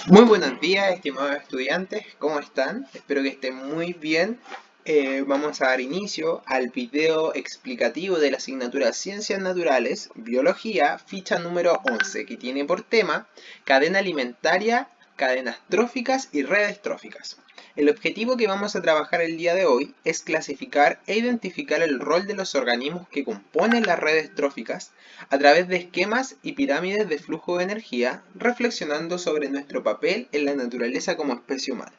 Muy buenos días, estimados estudiantes, ¿cómo están? Espero que estén muy bien. Vamos a dar inicio al video explicativo de la asignatura Ciencias Naturales, Biología, ficha número 11, que tiene por tema cadena alimentaria, cadenas tróficas y redes tróficas. El objetivo que vamos a trabajar el día de hoy es clasificar e identificar el rol de los organismos que componen las redes tróficas a través de esquemas y pirámides de flujo de energía, reflexionando sobre nuestro papel en la naturaleza como especie humana.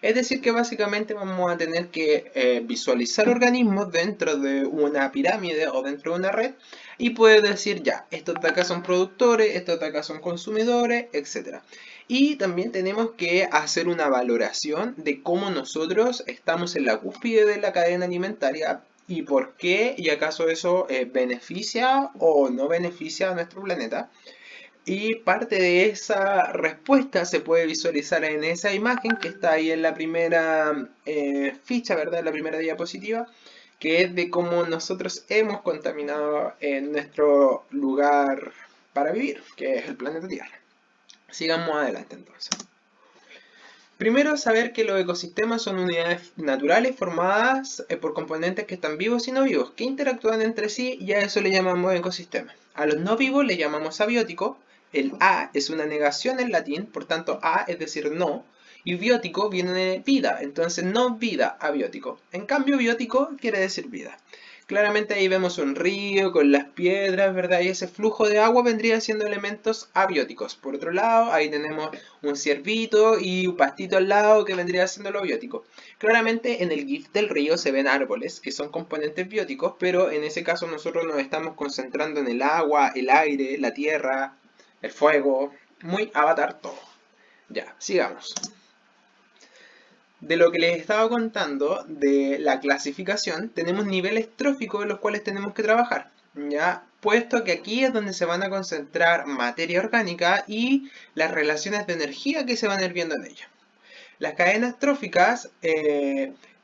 Es decir, que básicamente vamos a tener que visualizar organismos dentro de una pirámide o dentro de una red y poder decir ya, estos de acá son productores, estos de acá son consumidores, etc. Y también tenemos que hacer una valoración de cómo nosotros estamos en la cúspide de la cadena alimentaria y por qué y acaso eso beneficia o no beneficia a nuestro planeta. Y parte de esa respuesta se puede visualizar en esa imagen que está ahí en la primera ficha, ¿verdad? En la primera diapositiva, que es de cómo nosotros hemos contaminado en nuestro lugar para vivir, que es el planeta Tierra. Sigamos adelante entonces. Primero, saber que los ecosistemas son unidades naturales formadas por componentes que están vivos y no vivos, que interactúan entre sí y a eso le llamamos ecosistema. A los no vivos le llamamos abiótico. El a es una negación en latín, por tanto a es decir no, y biótico viene de vida, entonces no vida, abiótico. En cambio, biótico quiere decir vida. Claramente ahí vemos un río con las piedras, ¿verdad? Y ese flujo de agua vendría siendo elementos abióticos. Por otro lado, ahí tenemos un ciervito y un pastito al lado que vendría siendo lo biótico. Claramente en el GIF del río se ven árboles que son componentes bióticos, pero en ese caso nosotros nos estamos concentrando en el agua, el aire, la tierra, el fuego. Muy avatar todo. Ya, sigamos. De lo que les estaba contando de la clasificación, tenemos niveles tróficos en los cuales tenemos que trabajar, ¿ya? Puesto que aquí es donde se van a concentrar materia orgánica y las relaciones de energía que se van a ir viendo en ella. Las cadenas tróficas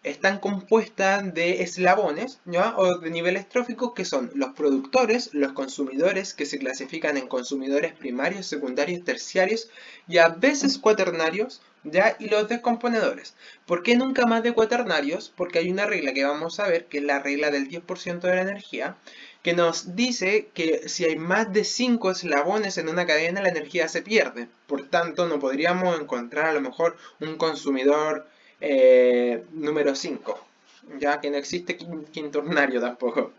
están compuestas de eslabones, ¿ya? O de niveles tróficos que son los productores, los consumidores, que se clasifican en consumidores primarios, secundarios, terciarios y a veces cuaternarios, ¿ya? Y los descomponedores. ¿Por qué nunca más de cuaternarios? Porque hay una regla que vamos a ver, que es la regla del 10% de la energía, que nos dice que si hay más de 5 eslabones en una cadena, la energía se pierde. Por tanto, no podríamos encontrar a lo mejor un consumidor número 5, ya que no existe quinturnario tampoco.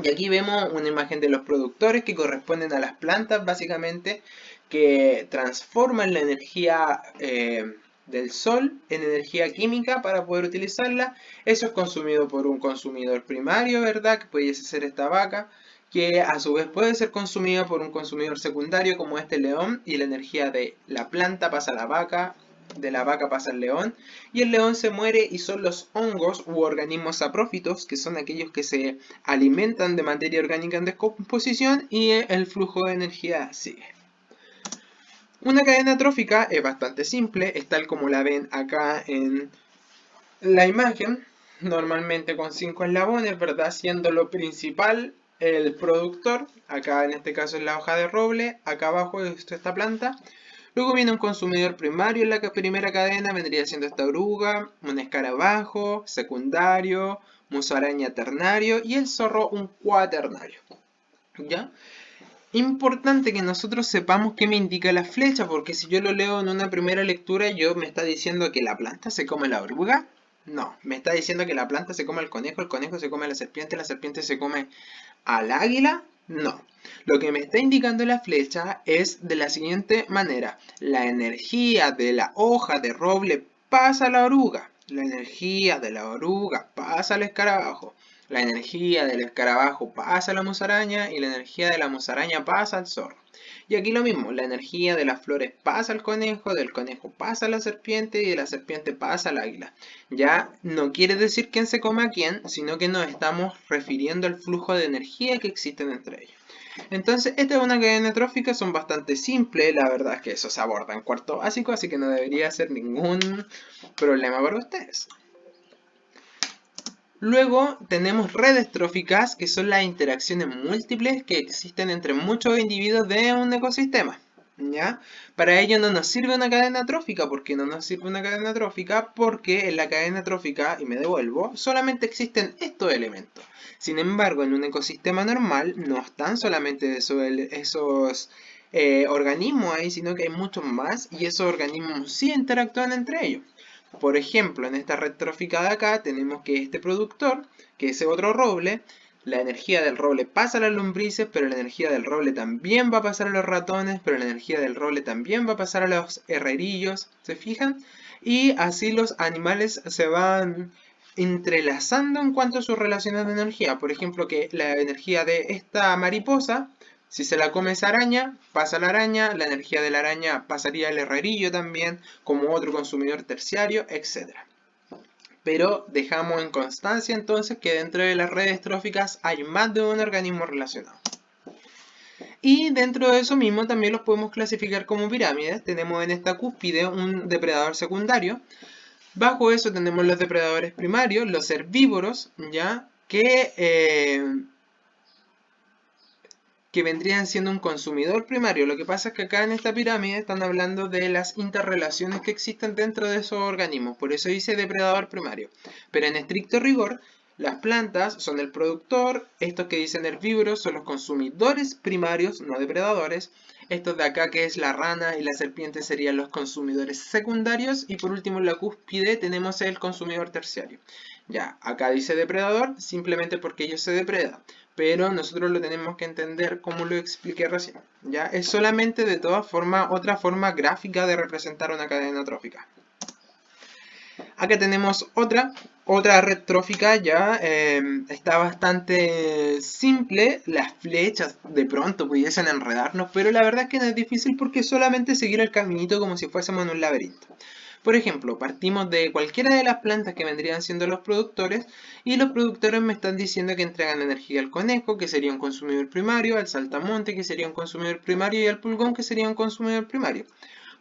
Y aquí vemos una imagen de los productores que corresponden a las plantas, básicamente, que transforman la energía del sol en energía química para poder utilizarla. Eso es consumido por un consumidor primario, ¿verdad? Que puede ser esta vaca, que a su vez puede ser consumida por un consumidor secundario como este león, y la energía de la planta pasa a la vaca, de la vaca pasa al león, y el león se muere y son los hongos u organismos saprófitos, que son aquellos que se alimentan de materia orgánica en descomposición, y el flujo de energía sigue. Una cadena trófica es bastante simple, es tal como la ven acá en la imagen, normalmente con 5 eslabones, ¿verdad? Siendo lo principal el productor, acá en este caso es la hoja de roble, acá abajo es esta planta. Luego viene un consumidor primario en la primera cadena, vendría siendo esta oruga, un escarabajo, secundario, musaraña ternario y el zorro un cuaternario. ¿Ya? Importante que nosotros sepamos qué me indica la flecha, porque si yo lo leo en una primera lectura, yo me está diciendo que la planta se come la oruga. No, me está diciendo que la planta se come el conejo se come a la serpiente se come al águila. No. Lo que me está indicando la flecha es de la siguiente manera. La energía de la hoja de roble pasa a la oruga. La energía de la oruga pasa al escarabajo. La energía del escarabajo pasa a la musaraña y la energía de la musaraña pasa al zorro. Y aquí lo mismo, la energía de las flores pasa al conejo, del conejo pasa a la serpiente y de la serpiente pasa al águila. Ya no quiere decir quién se come a quién, sino que nos estamos refiriendo al flujo de energía que existen entre ellos. Entonces, esta es una cadena trófica, son bastante simples, la verdad es que eso se aborda en cuarto básico, así que no debería ser ningún problema para ustedes. Luego tenemos redes tróficas, que son las interacciones múltiples que existen entre muchos individuos de un ecosistema. ¿Ya? Para ello no nos sirve una cadena trófica. ¿Por qué no nos sirve una cadena trófica? Porque en la cadena trófica, y me devuelvo, solamente existen estos elementos. Sin embargo, en un ecosistema normal no están solamente esos organismos ahí, sino que hay muchos más y esos organismos sí interactúan entre ellos. Por ejemplo, en esta red trófica de acá tenemos que este productor, que es otro roble, la energía del roble pasa a las lombrices, pero la energía del roble también va a pasar a los ratones, pero la energía del roble también va a pasar a los herrerillos, ¿se fijan? Y así los animales se van entrelazando en cuanto a sus relaciones de energía. Por ejemplo, que la energía de esta mariposa, si se la come esa araña, pasa a la araña, la energía de la araña pasaría al herrerillo también, como otro consumidor terciario, etc. Pero dejamos en constancia entonces que dentro de las redes tróficas hay más de un organismo relacionado. Y dentro de eso mismo también los podemos clasificar como pirámides. Tenemos en esta cúspide un depredador secundario. Bajo eso tenemos los depredadores primarios, los herbívoros, ¿ya? Que vendrían siendo un consumidor primario. Lo que pasa es que acá en esta pirámide están hablando de las interrelaciones que existen dentro de esos organismos, por eso dice depredador primario. Pero en estricto rigor, las plantas son el productor, estos que dicen herbívoros son los consumidores primarios, no depredadores. Estos de acá que es la rana y la serpiente serían los consumidores secundarios y por último en la cúspide tenemos el consumidor terciario. Ya, acá dice depredador simplemente porque ellos se depredan, pero nosotros lo tenemos que entender como lo expliqué recién. ¿Ya? Es solamente de todas formas otra forma gráfica de representar una cadena trófica. Acá tenemos otra red trófica, ya está bastante simple. Las flechas de pronto pudiesen enredarnos, pero la verdad es que no es difícil porque es solamente seguir el caminito como si fuésemos en un laberinto. Por ejemplo, partimos de cualquiera de las plantas que vendrían siendo los productores y los productores me están diciendo que entregan energía al conejo, que sería un consumidor primario, al saltamonte, que sería un consumidor primario y al pulgón, que sería un consumidor primario.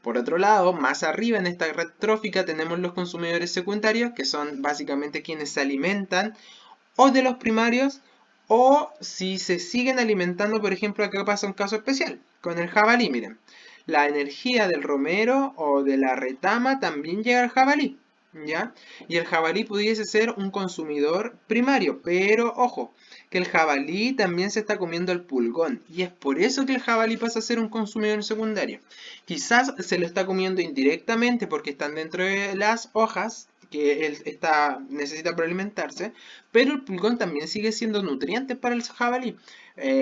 Por otro lado, más arriba en esta red trófica tenemos los consumidores secundarios, que son básicamente quienes se alimentan o de los primarios o si se siguen alimentando, por ejemplo, acá pasa un caso especial con el jabalí, miren. La energía del romero o de la retama también llega al jabalí, ¿ya? Y el jabalí pudiese ser un consumidor primario, pero ojo, que el jabalí también se está comiendo el pulgón, y es por eso que el jabalí pasa a ser un consumidor secundario. Quizás se lo está comiendo indirectamente porque están dentro de las hojas, que él necesita para alimentarse, pero el pulgón también sigue siendo nutriente para el jabalí.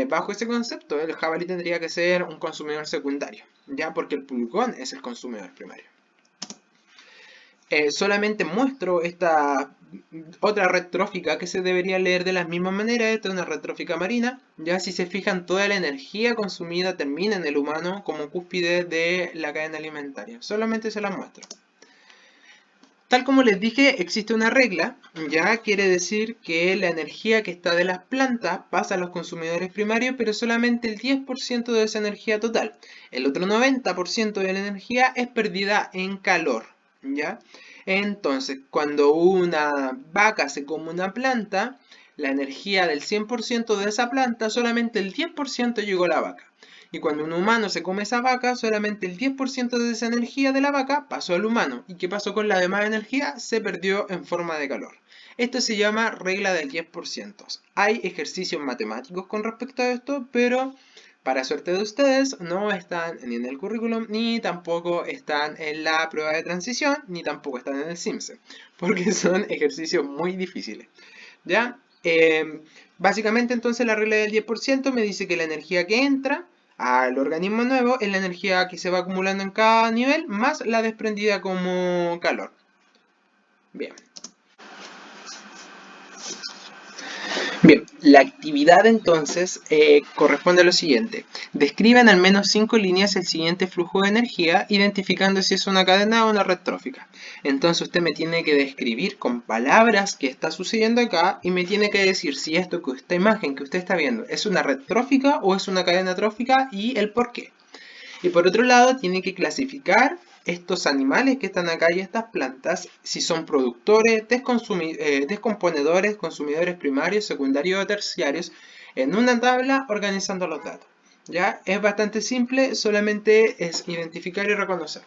Bajo ese concepto, el jabalí tendría que ser un consumidor secundario, ya porque el pulgón es el consumidor primario. Solamente muestro esta otra red trófica que se debería leer de la misma manera. Esta es una red trófica marina. Ya si se fijan, toda la energía consumida termina en el humano como cúspide de la cadena alimentaria. Solamente se la muestro. Tal como les dije, existe una regla, ya quiere decir que la energía que está de las plantas pasa a los consumidores primarios, pero solamente el 10% de esa energía total. El otro 90% de la energía es perdida en calor, ¿ya? Entonces, cuando una vaca se come una planta, la energía del 100% de esa planta, solamente el 10% llegó a la vaca. Y cuando un humano se come esa vaca, solamente el 10% de esa energía de la vaca pasó al humano. ¿Y qué pasó con la demás energía? Se perdió en forma de calor. Esto se llama regla del 10%. Hay ejercicios matemáticos con respecto a esto, pero para suerte de ustedes no están ni en el currículum, ni tampoco están en la prueba de transición, ni tampoco están en el CIMSE, porque son ejercicios muy difíciles. ¿Ya? Básicamente entonces la regla del 10% me dice que la energía que entra al organismo nuevo es la energía que se va acumulando en cada nivel más la desprendida como calor. Bien. Bien, la actividad entonces corresponde a lo siguiente. Describan al menos 5 líneas el siguiente flujo de energía, identificando si es una cadena o una red trófica. Entonces usted me tiene que describir con palabras qué está sucediendo acá y me tiene que decir si esto que esta imagen que usted está viendo es una red trófica o es una cadena trófica y el por qué. Y por otro lado, tiene que clasificar estos animales que están acá y estas plantas, si son productores, descomponedores, consumidores primarios, secundarios o terciarios, en una tabla organizando los datos. ¿Ya? Es bastante simple, solamente es identificar y reconocer.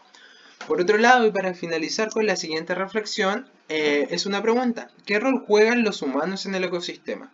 Por otro lado, y para finalizar con la siguiente reflexión, es una pregunta. ¿Qué rol juegan los humanos en el ecosistema?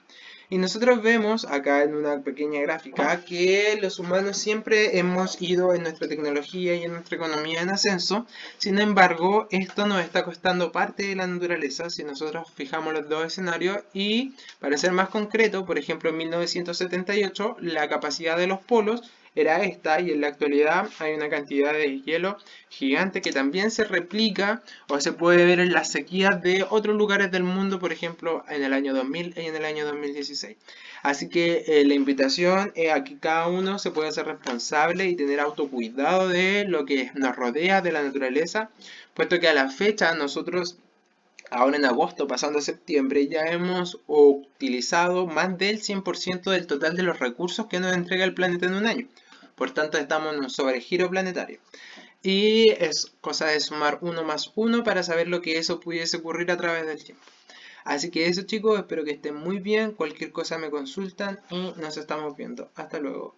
Y nosotros vemos acá en una pequeña gráfica que los humanos siempre hemos ido en nuestra tecnología y en nuestra economía en ascenso. Sin embargo, esto nos está costando parte de la naturaleza si nosotros fijamos los dos escenarios. Y para ser más concreto, por ejemplo, en 1978 la capacidad de los polos era esta, y en la actualidad hay una cantidad de hielo gigante que también se replica o se puede ver en las sequías de otros lugares del mundo, por ejemplo en el año 2000 y en el año 2016. Así que la invitación es a que cada uno se pueda ser responsable y tener autocuidado de lo que nos rodea, de la naturaleza, puesto que a la fecha nosotros, ahora en agosto, pasando a septiembre, ya hemos utilizado más del 100% del total de los recursos que nos entrega el planeta en un año. Por tanto, estamos en un sobregiro planetario. Y es cosa de sumar uno más uno para saber lo que eso pudiese ocurrir a través del tiempo. Así que eso, chicos, espero que estén muy bien. Cualquier cosa me consultan y nos estamos viendo. Hasta luego.